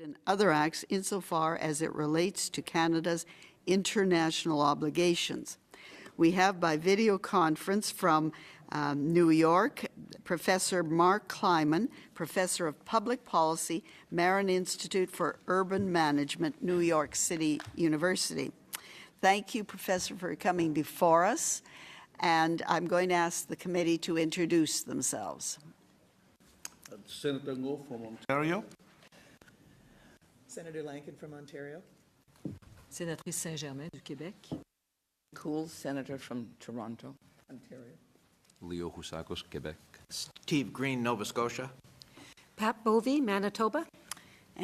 and other acts insofar as it relates to Canada's international obligations. We have by video conference from New York, Professor Mark Kleiman, Professor of Public Policy, Marin Institute for Urban Management, New York City University. Thank you, Professor, for coming before us, and I'm going to ask the committee to introduce themselves. Senator Ngo from Ontario. Senator Lankin from Ontario. Sénatrice Saint-Germain du Québec. Cool, Senator from Toronto, Ontario. Leo Housakos, Quebec. Steve Green, Nova Scotia. Pat Bovey, Manitoba.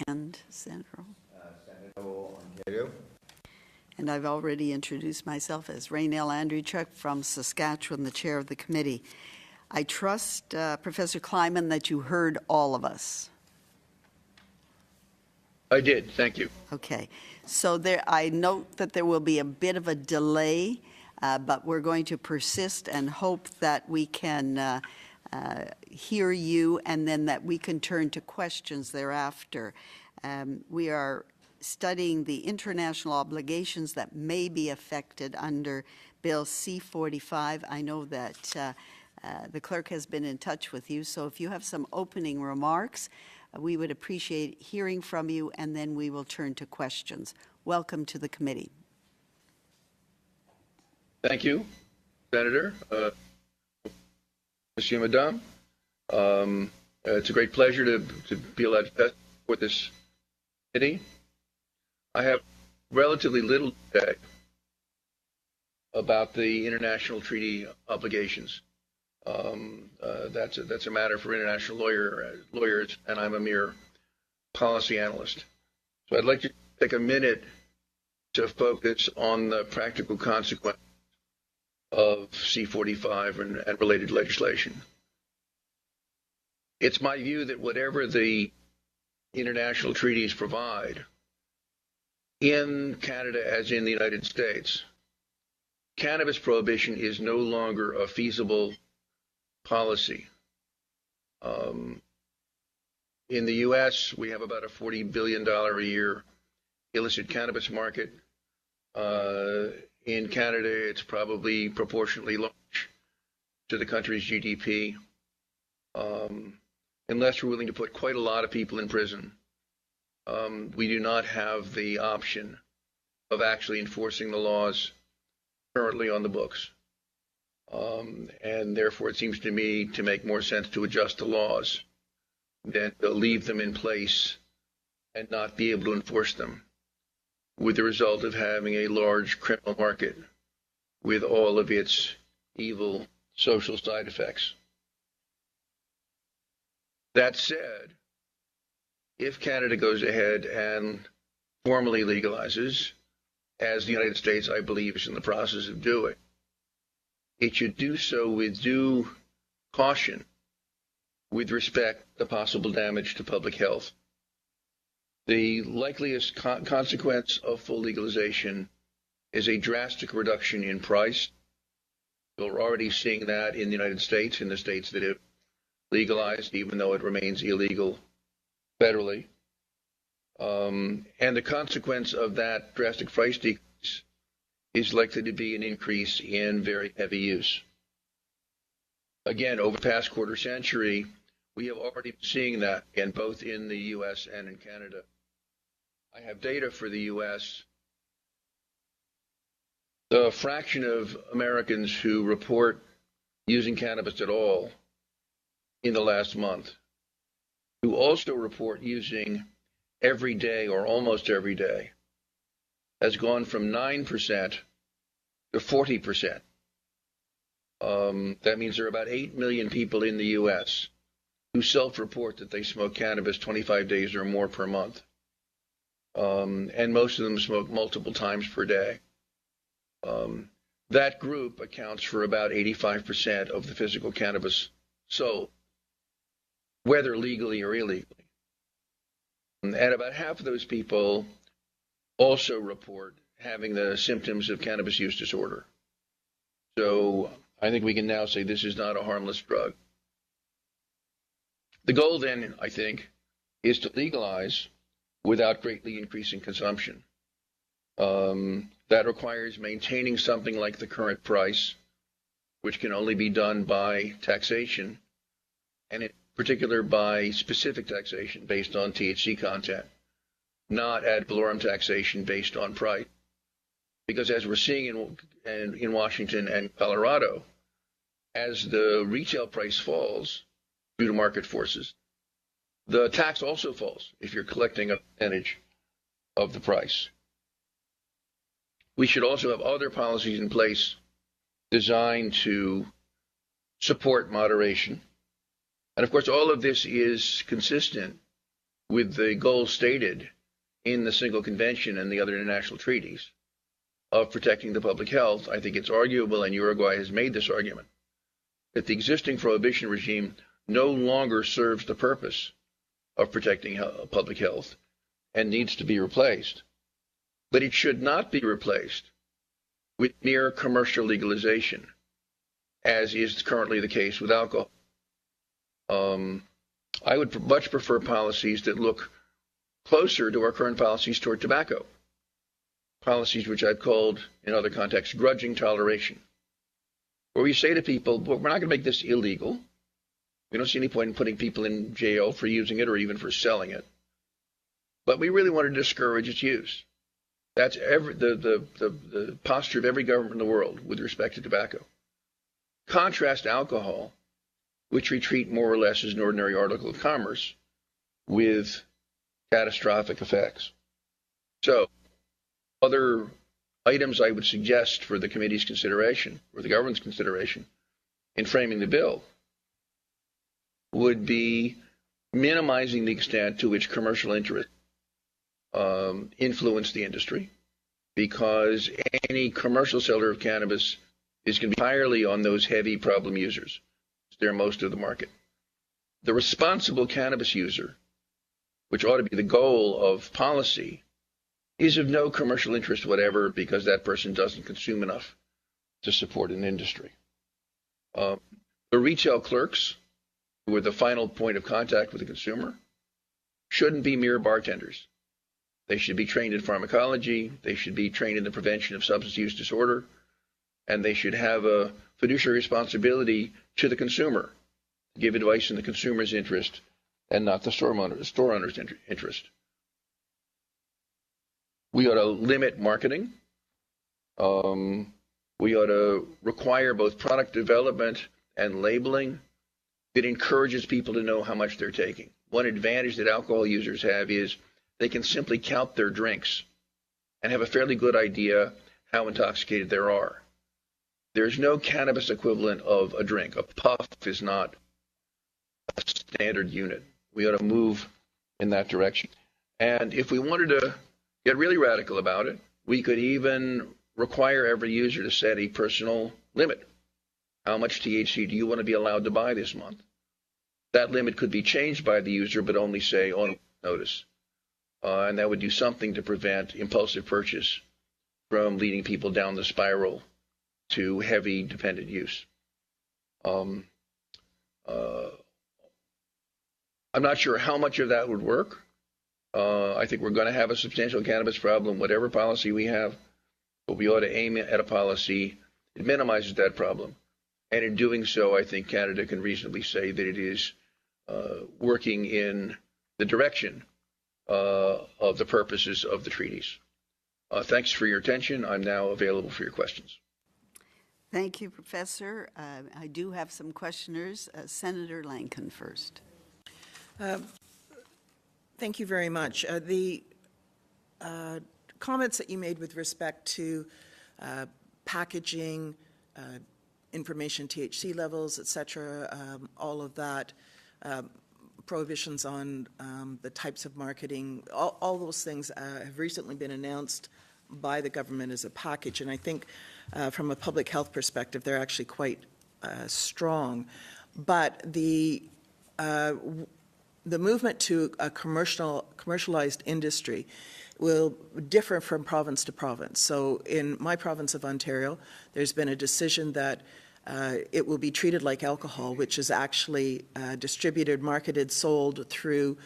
And Senator. Senator Ontario. And I've already introduced myself as Raynell Andreychuk from Saskatchewan, the chair of the committee. I trust, Professor Kleiman, that you heard all of us. I did, thank you. Okay, so I note that there will be a bit of a delay, but we're going to persist and hope that we can hear you and then that we can turn to questions thereafter. We are studying the international obligations that may be affected under Bill C-45. I know that the clerk has been in touch with you, so if you have some opening remarks, we would appreciate hearing from you, and then we will turn to questions. Welcome to the committee. Thank you, Senator. Monsieur, Madame. It's a great pleasure to be allowed to testify for this committee. I have relatively little to say about the international treaty obligations. That's a matter for international lawyers, and I'm a mere policy analyst. So I'd like to take a minute to focus on the practical consequences of C-45 and related legislation. It's my view that whatever the international treaties provide, in Canada as in the United States, cannabis prohibition is no longer a feasible policy. In the U.S., we have about a $40 billion a year illicit cannabis market. In Canada, it's probably proportionately large to the country's GDP. Unless we're willing to put quite a lot of people in prison, we do not have the option of actually enforcing the laws currently on the books. And therefore, it seems to me to make more sense to adjust the laws than to leave them in place and not be able to enforce them, with the result of having a large criminal market with all of its evil social side effects. That said, if Canada goes ahead and formally legalizes, as the United States, I believe, is in the process of doing, it should do so with due caution with respect to possible damage to public health. The likeliest consequence of full legalization is a drastic reduction in price. We're already seeing that in the United States, in the states that have legalized, even though it remains illegal federally. And the consequence of that drastic price decrease is likely to be an increase in very heavy use. Again, over the past quarter century, we have already been seeing that, again, both in the U.S. and in Canada. I have data for the U.S. The fraction of Americans who report using cannabis at all in the last month, who also report using every day or almost every day, has gone from 9% to 40%. That means there are about 8 million people in the U.S. who self-report that they smoke cannabis 25 days or more per month. And most of them smoke multiple times per day. That group accounts for about 85% of the physical cannabis sold, whether legally or illegally. And about half of those people also report having the symptoms of cannabis use disorder. So I think we can now say this is not a harmless drug. The goal then, I think, is to legalize without greatly increasing consumption. That requires maintaining something like the current price, which can only be done by taxation, and in particular by specific taxation based on THC content, not ad valorem taxation based on price. Because as we're seeing in Washington and Colorado, as the retail price falls due to market forces, the tax also falls if you're collecting a percentage of the price. We should also have other policies in place designed to support moderation. And of course, all of this is consistent with the goals stated in the Single Convention and the other international treaties of protecting the public health. I think it's arguable, and Uruguay has made this argument, that the existing prohibition regime no longer serves the purpose of protecting public health and needs to be replaced. But it should not be replaced with mere commercial legalization, as is currently the case with alcohol. I would much prefer policies that look closer to our current policies toward tobacco, policies which I've called, in other contexts, grudging toleration, where we say to people, well, we're not going to make this illegal. We don't see any point in putting people in jail for using it or even for selling it, but we really want to discourage its use. That's the posture of every government in the world with respect to tobacco. Contrast alcohol, which we treat more or less as an ordinary article of commerce, with catastrophic effects. So, other items I would suggest for the committee's consideration, or the government's consideration, in framing the bill, would be minimizing the extent to which commercial interest influence the industry, because any commercial seller of cannabis is going to be entirely on those heavy problem users. They're most of the market. The responsible cannabis user, which ought to be the goal of policy, is of no commercial interest whatever, because that person doesn't consume enough to support an industry. The retail clerks, who are the final point of contact with the consumer, shouldn't be mere bartenders. They should be trained in pharmacology, they should be trained in the prevention of substance use disorder, and they should have a fiduciary responsibility to the consumer, to give advice in the consumer's interest and not the store owner's interest. We ought to limit marketing. We ought to require both product development and labeling that encourages people to know how much they're taking. One advantage that alcohol users have is they can simply count their drinks and have a fairly good idea how intoxicated they are. There's no cannabis equivalent of a drink. A puff is not a standard unit. We ought to move in that direction. And if we wanted to get really radical about it, we could even require every user to set a personal limit. How much THC do you want to be allowed to buy this month? That limit could be changed by the user, but only say on notice. And that would do something to prevent impulsive purchase from leading people down the spiral to heavy dependent use. I'm not sure how much of that would work. I think we're going to have a substantial cannabis problem, whatever policy we have, but we ought to aim at a policy that minimizes that problem. And in doing so, I think Canada can reasonably say that it is working in the direction of the purposes of the treaties. Thanks for your attention. I'm now available for your questions. Thank you, Professor. I do have some questioners. Senator Lankin first. Thank you very much. The comments that you made with respect to packaging, information, THC levels, et cetera, all of that, prohibitions on the types of marketing, all those things have recently been announced by the government as a package. And I think from a public health perspective, they're actually quite strong. But the movement to a commercialized industry will differ from province to province. So in my province of Ontario, there's been a decision that it will be treated like alcohol, which is actually distributed, marketed, sold through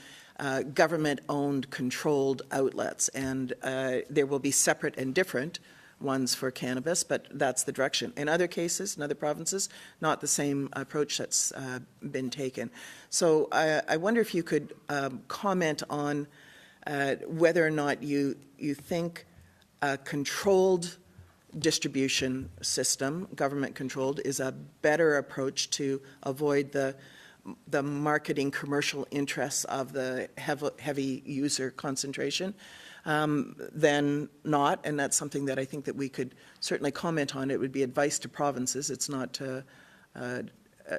government-owned, controlled outlets, and there will be separate and different ones for cannabis, but that's the direction. In other cases, in other provinces, not the same approach that's been taken. So I wonder if you could comment on whether or not you think a controlled distribution system, government-controlled, is a better approach to avoid the marketing commercial interests of the heavy user concentration than not, and that's something that I think that we could certainly comment on. It would be advice to provinces. It's not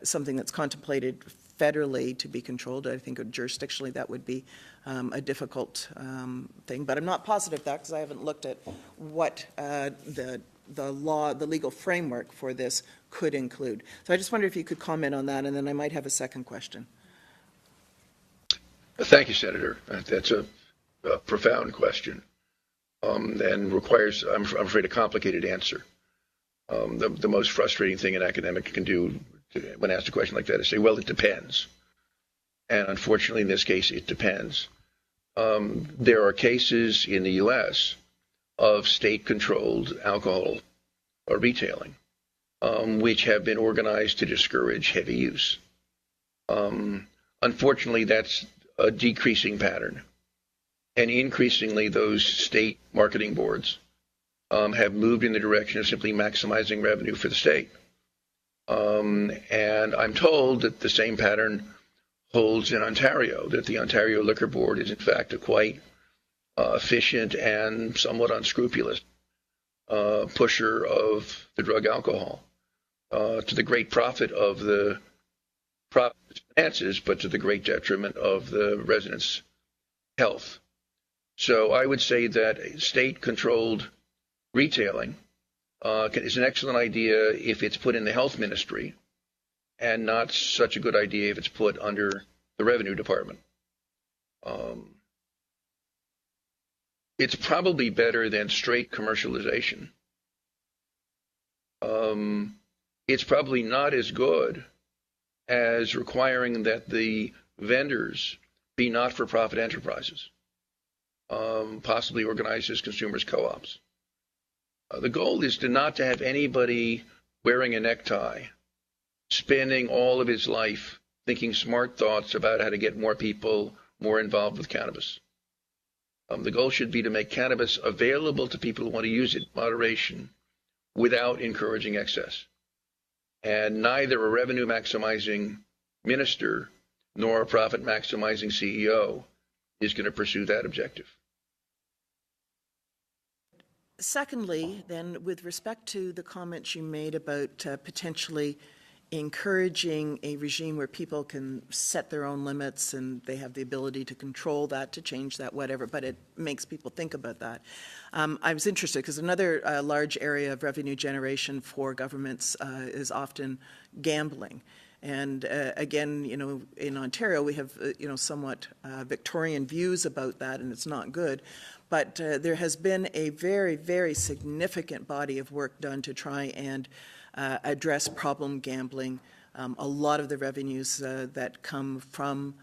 something that's contemplated federally to be controlled. I think jurisdictionally that would be a difficult thing, but I'm not positive of that because I haven't looked at what the legal framework for this could include. So I just wonder if you could comment on that, and then I might have a second question. Thank you, Senator. That's a profound question and requires, I'm afraid, a complicated answer. The most frustrating thing an academic can do when asked a question like that is say, well, it depends. And unfortunately, in this case, it depends. There are cases in the U.S. of state-controlled alcohol retailing, which have been organized to discourage heavy use. Unfortunately, that's a decreasing pattern. And increasingly, those state marketing boards have moved in the direction of simply maximizing revenue for the state. And I'm told that the same pattern holds in Ontario, that the Ontario Liquor Board is in fact a quite efficient and somewhat unscrupulous pusher of the drug alcohol to the great profit of the finances, but to the great detriment of the residents' health. So I would say that state-controlled retailing is an excellent idea if it's put in the health ministry, and not such a good idea if it's put under the revenue department. It's probably better than straight commercialization. It's probably not as good as requiring that the vendors be not-for-profit enterprises, possibly organized as consumers' co-ops. The goal is not to have anybody wearing a necktie, spending all of his life thinking smart thoughts about how to get more people more involved with cannabis. The goal should be to make cannabis available to people who want to use it in moderation without encouraging excess. And neither a revenue-maximizing minister nor a profit-maximizing CEO is going to pursue that objective. Secondly, then, with respect to the comments you made about potentially encouraging a regime where people can set their own limits and they have the ability to control that, to change that, whatever, but it makes people think about that. I was interested because another large area of revenue generation for governments is often gambling. And again, you know, in Ontario, we have, you know, somewhat Victorian views about that, and it's not good. But there has been a very, very significant body of work done to try and address problem gambling. A lot of the revenues that come from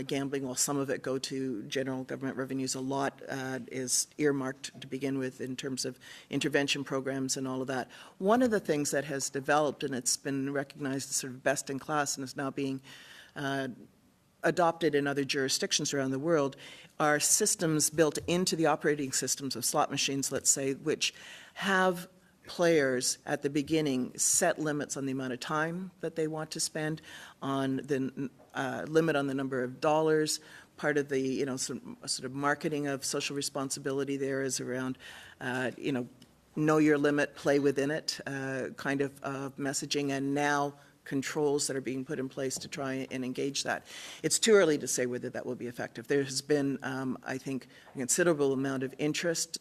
gambling, well, some of it go to general government revenues. A lot is earmarked to begin with in terms of intervention programs and all of that. One of the things that has developed, and it's been recognized as sort of best in class and is now being adopted in other jurisdictions around the world, are systems built into the operating systems of slot machines, let's say, which have players at the beginning set limits on the amount of time that they want to spend, on the limit on the number of dollars. Part of the, you know, sort of marketing of social responsibility there is around, you know your limit, play within it, kind of messaging, and now controls that are being put in place to try and engage that. It's too early to say whether that will be effective. There has been, I think, a considerable amount of interest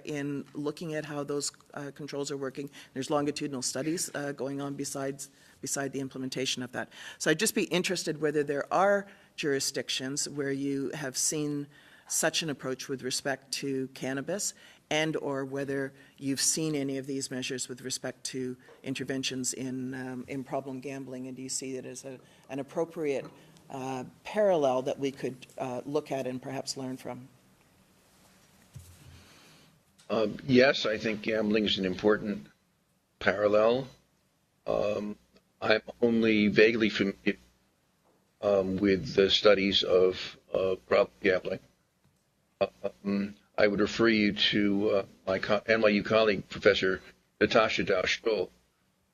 in looking at how those controls are working. There's longitudinal studies going on beside the implementation of that. So I'd just be interested whether there are jurisdictions where you have seen such an approach with respect to cannabis, and or whether you've seen any of these measures with respect to interventions in problem gambling, and do you see it as an appropriate parallel that we could look at and perhaps learn from? Yes, I think gambling is an important parallel. I'm only vaguely familiar with the studies of problem gambling. I would refer you to my NYU colleague, Professor Natasha Dow-Stoll,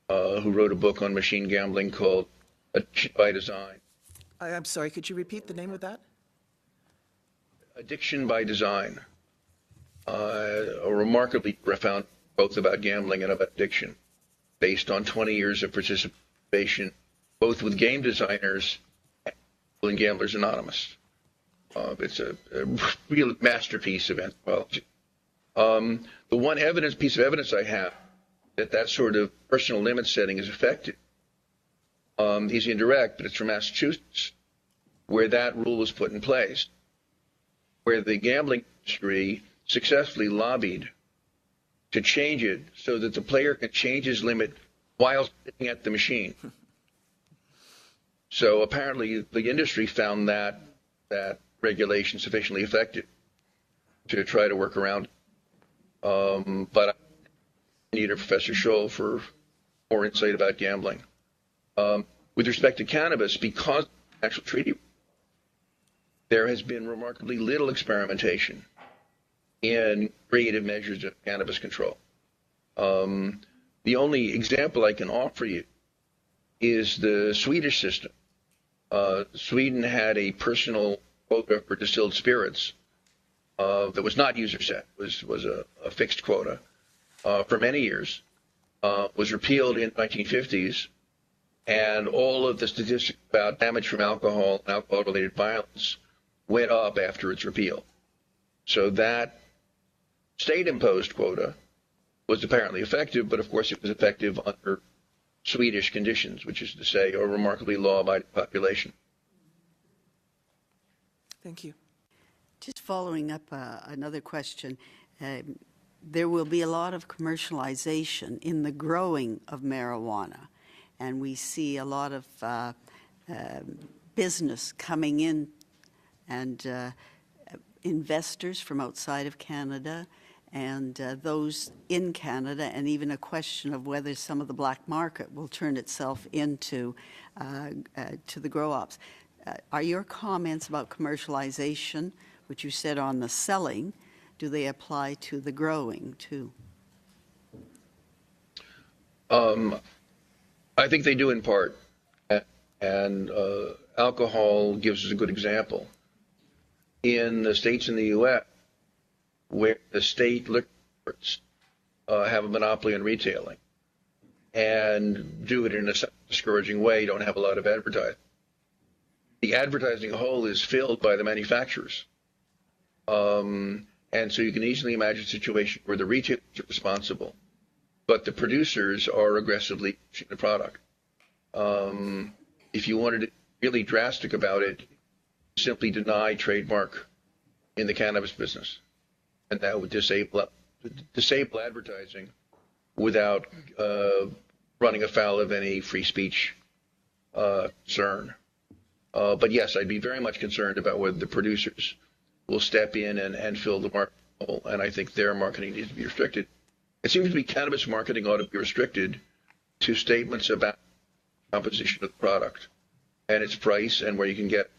who wrote a book on machine gambling called Addiction by Design. I'm sorry, could you repeat the name of that? Addiction by Design, a remarkably profound both about gambling and about addiction, based on 20 years of participation, both with game designers and Gamblers Anonymous. It's a real masterpiece of anthropology. The one piece of evidence I have that sort of personal limit setting is effective is indirect, but it's from Massachusetts, where that rule was put in place, where the gambling industry successfully lobbied to change it so that the player can change his limit while sitting at the machine. So apparently the industry found that regulation sufficiently effective to try to work around it. But I need a Professor Scholl for more insight about gambling. With respect to cannabis, because of the actual treaty, there has been remarkably little experimentation in creative measures of cannabis control. The only example I can offer you is the Swedish system. Sweden had a personal quota for distilled spirits that was not user set, was a fixed quota for many years, was repealed in the 1950s, and all of the statistics about damage from alcohol and alcohol-related violence went up after its repeal. So that state-imposed quota was apparently effective, but of course it was effective under Swedish conditions, which is to say a remarkably law-abiding population. Thank you. Just following up another question, there will be a lot of commercialization in the growing of marijuana, and we see a lot of business coming in and investors from outside of Canada and those in Canada, and even a question of whether some of the black market will turn itself into to the grow-ops. Are your comments about commercialization, which you said on the selling, do they apply to the growing too? I think they do in part, and alcohol gives us a good example. In the states in the U.S., where the state liquor boards have a monopoly on retailing and do it in a discouraging way, don't have a lot of advertising. The advertising hole is filled by the manufacturers. And so you can easily imagine a situation where the retailers are responsible, but the producers are aggressively pushing the product. If you wanted to be really drastic about it, simply deny trademark in the cannabis business, and that would disable advertising without running afoul of any free speech concern. But yes, I'd be very much concerned about whether the producers will step in and fill the market hole, and I think their marketing needs to be restricted. It seems to me cannabis marketing ought to be restricted to statements about composition of the product and its price and where you can get.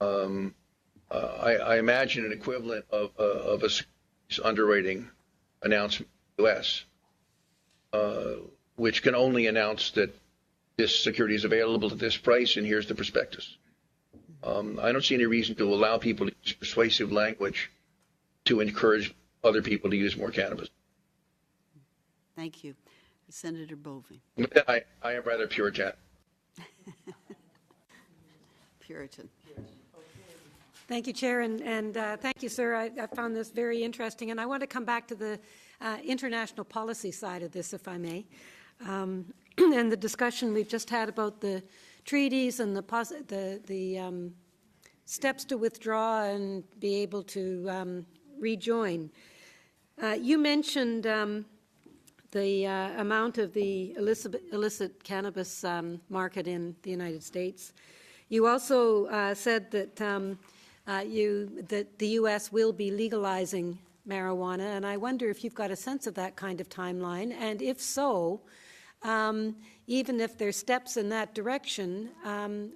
I imagine an equivalent of a underwriting announcement in the U.S., which can only announce that this security is available at this price and here's the prospectus. I don't see any reason to allow people to use persuasive language to encourage other people to use more cannabis. Thank you. Senator Bovey. I am rather Puritan. Puritan. Thank you, Chair, and thank you, sir. I found this very interesting, and I want to come back to the international policy side of this, if I may, and the discussion we've just had about the treaties and the steps to withdraw and be able to rejoin. You mentioned the amount of the illicit cannabis market in the United States. You also said that that the U.S. will be legalizing marijuana, and I wonder if you've got a sense of that kind of timeline, and if so, even if there's steps in that direction,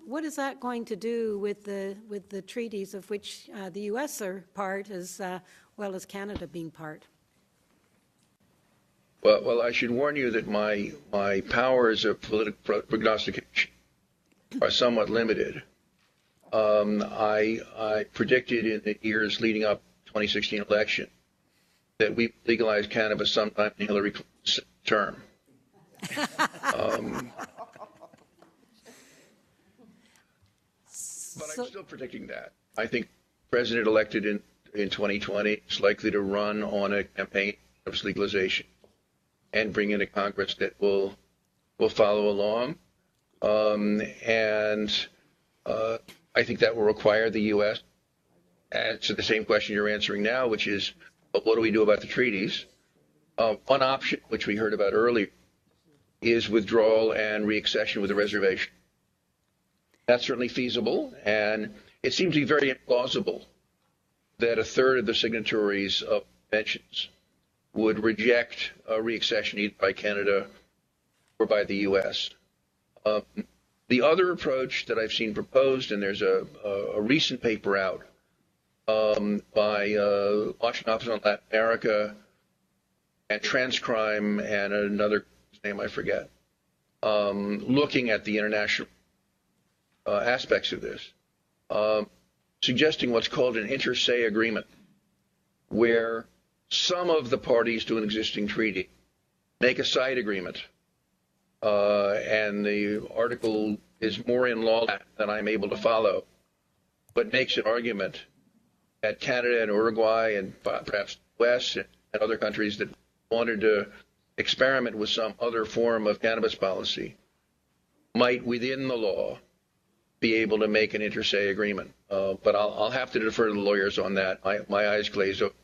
what is that going to do with the treaties of which the U.S. are part, as well as Canada being part? Well, I should warn you that my powers of political prognostication are somewhat limited. I predicted in the years leading up to the 2016 election that we legalized cannabis sometime in Hillary Clinton's term. But I'm still predicting that. I think president elected in 2020 is likely to run on a campaign of legalization and bring in a Congress that will follow along. I think that will require the U.S. answer the same question you're answering now, which is, what do we do about the treaties? One option, which we heard about earlier, is withdrawal and reaccession with a reservation. That's certainly feasible, and it seems to be very implausible that a third of the signatories of conventions would reject a reaccession either by Canada or by the U.S. The other approach that I've seen proposed, and there's a recent paper out by Washington Office on Latin America and Transcrime and another name I forget, looking at the international aspects of this, suggesting what's called an inter se agreement, where some of the parties to an existing treaty make a side agreement, and the article is more in law than I'm able to follow, but makes an argument that Canada and Uruguay and perhaps the US and other countries that wanted to experiment with some other form of cannabis policy might, within the law, be able to make an inter se agreement. But I'll have to defer to the lawyers on that. My eyes glaze over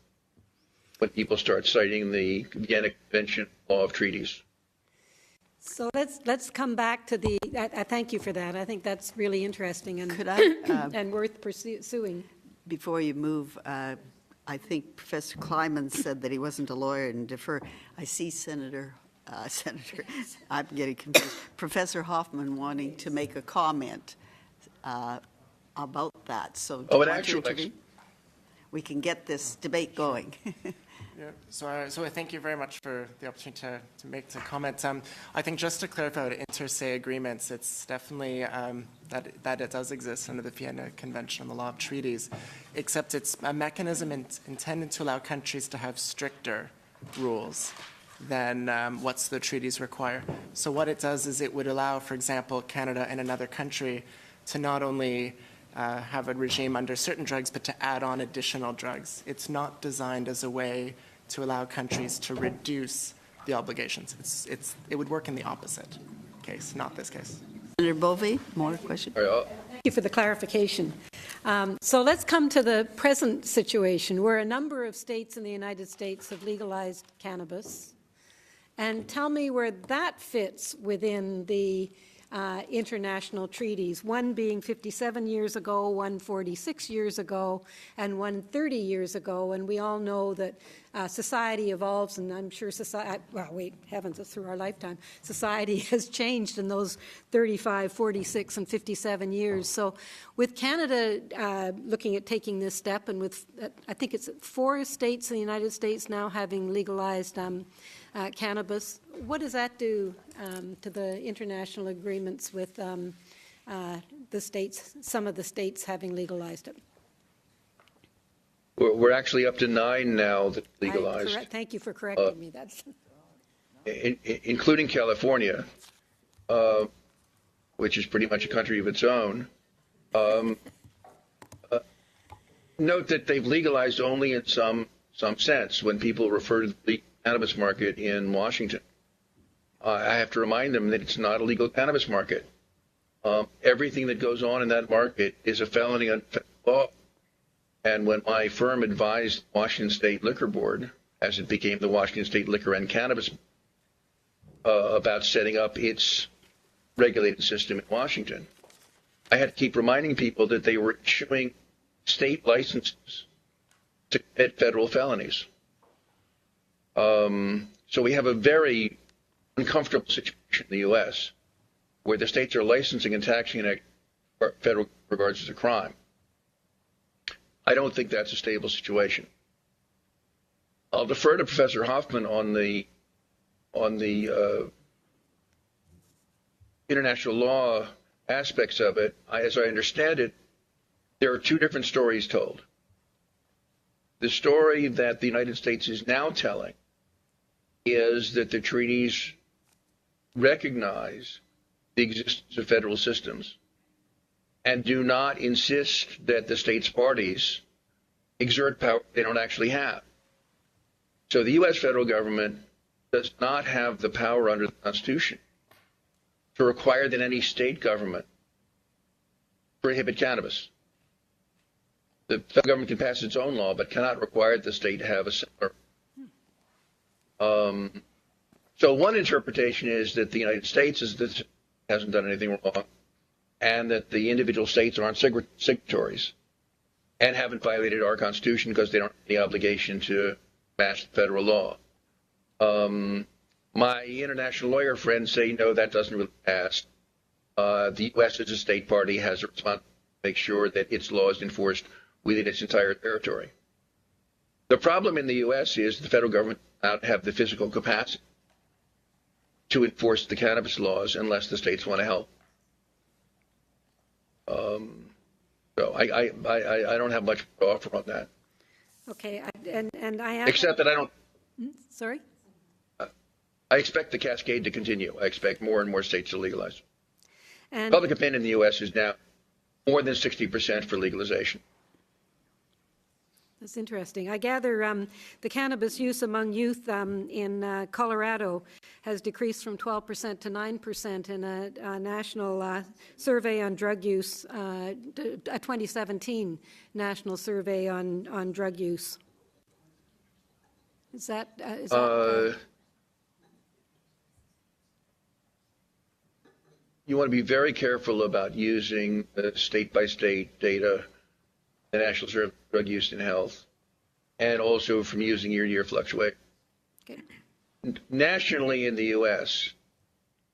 when people start citing the Vienna Convention law of treaties. So let's come back to the. I thank you for that. I think that's really interesting and Could I, and worth pursuing. before you move, I think Professor Kleiman said that he wasn't a lawyer and defer. I see Senator, I'm getting confused, Professor Hoffman wanting to make a comment about that. So do you want to intervene? We can get this debate going. Yeah, so I thank you very much for the opportunity to make the comment. I think just to clarify the inter se agreements, it's definitely that it does exist under the Vienna Convention on the Law of Treaties, except it's a mechanism intended to allow countries to have stricter rules than what the treaties require. So what it does is it would allow, for example, Canada and another country to not only have a regime under certain drugs, but to add on additional drugs. It's not designed as a way to allow countries to reduce the obligations. It would work in the opposite case, not this case. Senator Bovee, more question? Thank you for the clarification. So let's come to the present situation where a number of states in the United States have legalized cannabis. And tell me where that fits within the international treaties, one being 57 years ago, one 46 years ago, and one 30 years ago. And we all know that society evolves, and I'm sure society, well, wait, heavens, it's through our lifetime. Society has changed in those 35, 46, and 57 years. So with Canada looking at taking this step, and with, I think it's 4 states in the United States now having legalized cannabis, what does that do to the international agreements with the states, some of the states having legalized it? We're actually up to 9 now that legalized. Thank you for correcting me. That's including California, which is pretty much a country of its own. Note that they've legalized only in some sense. When people refer to the cannabis market in Washington, I have to remind them that it's not a legal cannabis market. Everything that goes on in that market is a felony under law. And when my firm advised Washington State Liquor Board, as it became the Washington State Liquor and Cannabis, about setting up its regulated system in Washington, I had to keep reminding people that they were issuing state licenses to commit federal felonies. So we have a very uncomfortable situation in the U.S. where the states are licensing and taxing in federal regards as a crime. I don't think that's a stable situation. I'll defer to Professor Hoffman on the international law aspects of it. As I understand it, there are two different stories told. The story that the United States is now telling is that the treaties recognize the existence of federal systems and do not insist that the states' parties exert power they don't actually have. So the U.S. federal government does not have the power under the Constitution to require that any state government prohibit cannabis. The federal government can pass its own law, but cannot require the state to have a similar. So one interpretation is that the United States hasn't done anything wrong, and that the individual states aren't signatories and haven't violated our Constitution because they don't have the obligation to match the federal law. My international lawyer friends say, no, that doesn't really pass. The U.S. as a state party has a responsibility to make sure that its law is enforced within its entire territory. The problem in the U.S. is the federal government does not have the physical capacity to enforce the cannabis laws unless the states want to help. So I don't have much to offer on that. Okay, and I have... Except that I don't. Sorry? I expect the cascade to continue. I expect more and more states to legalize. And Public opinion in the U.S. is now more than 60% for legalization. that's interesting. I gather the cannabis use among youth in Colorado has decreased from 12% to 9% in a national survey on drug use, a 2017 national survey on drug use. Is that You want to be very careful about using state-by-state data, the National Center of Drug Use and Health, and also from using year-to-year fluctuation. okay. Nationally in the U.S.,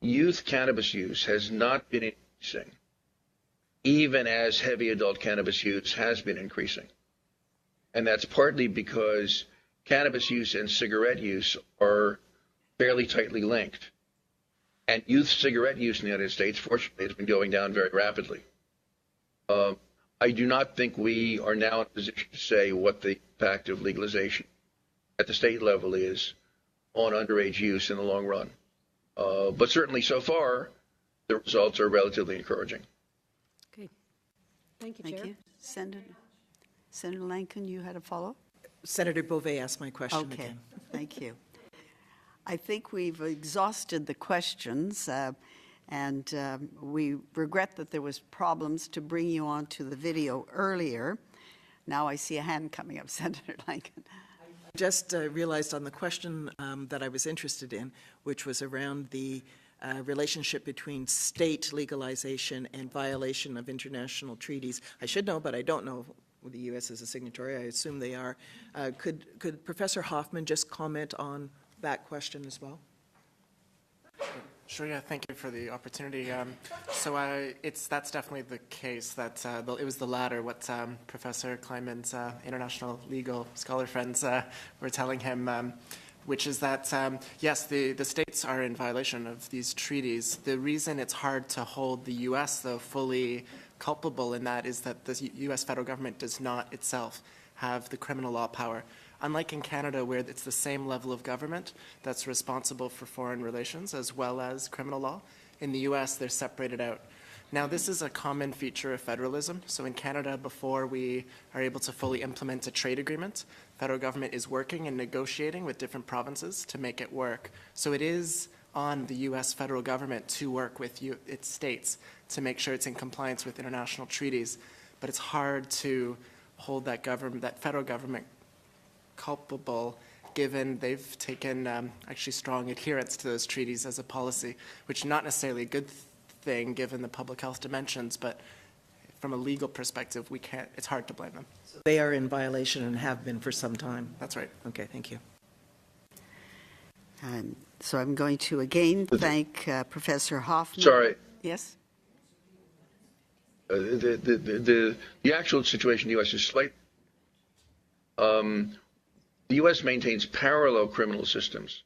youth cannabis use has not been increasing, even as heavy adult cannabis use has been increasing. And that's partly because cannabis use and cigarette use are fairly tightly linked. And youth cigarette use in the United States, fortunately, has been going down very rapidly. I do not think we are now in a position to say what the impact of legalization at the state level is on underage use in the long run. But certainly so far, the results are relatively encouraging. Okay. Thank you, Thank Chair. you. Senator Lankin, you had a follow-up? Senator Beauvais asked my question Okay, again. thank you. I think we've exhausted the questions, and we regret that there was problems to bring you onto the video earlier. Now I see a hand coming up, Senator Lankin. Just realized on the question that I was interested in, which was around the relationship between state legalization and violation of international treaties. I should know, but I don't know the U.S. is a signatory. I assume they are. Could Professor Hoffman just comment on that question as well? Sure, yeah, thank you for the opportunity. That's definitely the case, that it was the latter, what Professor Kleinman's international legal scholar friends were telling him, which is that, yes, the states are in violation of these treaties. The reason it's hard to hold the U.S., though, fully culpable in that is that the U.S. federal government does not itself have the criminal law power. Unlike in Canada, where it's the same level of government that's responsible for foreign relations as well as criminal law, in the U.S. they're separated out. Now, this is a common feature of federalism. So in Canada, before we are able to fully implement a trade agreement, federal government is working and negotiating with different provinces to make it work. So it is on the U.S. federal government to work with its states to make sure it's in compliance with international treaties. But it's hard to hold that federal government culpable, given they've taken actually strong adherence to those treaties as a policy, which is not necessarily a good thing given the public health dimensions, but from a legal perspective, we can't, it's hard to blame them. They are in violation and have been for some time. That's right. Okay, thank you. So I'm going to again thank Professor Hoffman. Sorry. Yes? The actual situation in the U.S. is slight. The U.S. maintains parallel criminal systems,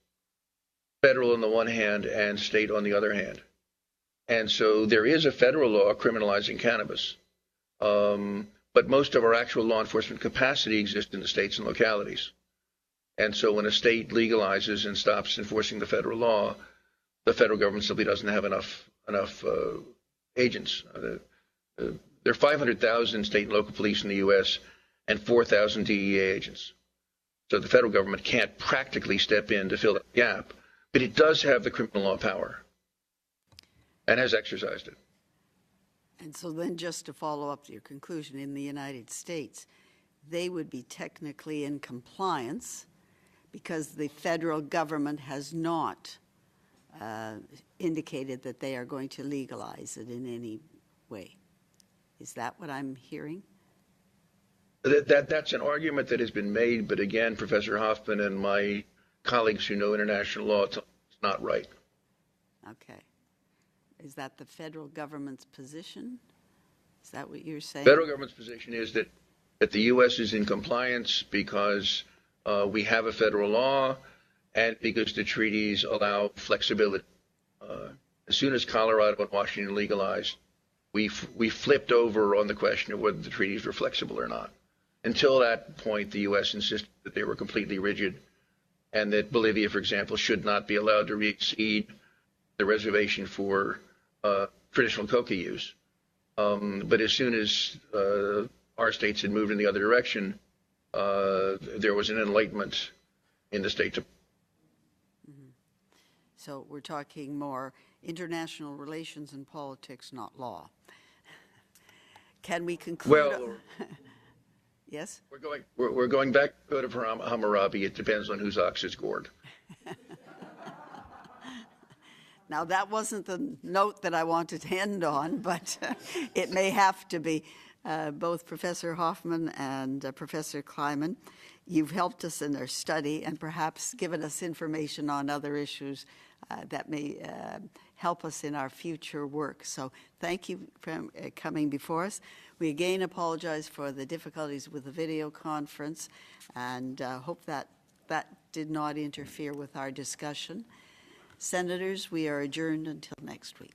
federal on the one hand and state on the other hand. And so there is a federal law criminalizing cannabis, but most of our actual law enforcement capacity exists in the states and localities. And so when a state legalizes and stops enforcing the federal law, the federal government simply doesn't have enough agents. There are 500,000 state and local police in the U.S. and 4,000 DEA agents. So the federal government can't practically step in to fill that gap, but it does have the criminal law power and has exercised it. And so then just to follow up to your conclusion, in the United States, they would be technically in compliance because the federal government has not indicated that they are going to legalize it in any way. Is that what I'm hearing? That's an argument that has been made, but again, Professor Hoffman and my colleagues who know international law, it's not right. Okay. Is that the federal government's position? Is that what you're saying? Federal government's position is that the U.S. is in compliance because we have a federal law and because the treaties allow flexibility. As soon as Colorado and Washington legalized, we flipped over on the question of whether the treaties were flexible or not. Until that point, the U.S. insisted that they were completely rigid and that Bolivia, for example, should not be allowed to exceed the reservation for traditional coca use. But as soon as our states had moved in the other direction, there was an enlightenment in the State Department. So we're talking more international relations and politics, not law. Can we conclude? Well, yes? we're going back to the Code of Hammurabi. It depends on whose ox is gored. Now, that wasn't the note that I wanted to end on, but it may have to be. Both Professor Hoffman and Professor Kleiman, you've helped us in our study and perhaps given us information on other issues that may help us in our future work. So thank you for coming before us. We again apologize for the difficulties with the video conference and hope that that did not interfere with our discussion. Senators, we are adjourned until next week.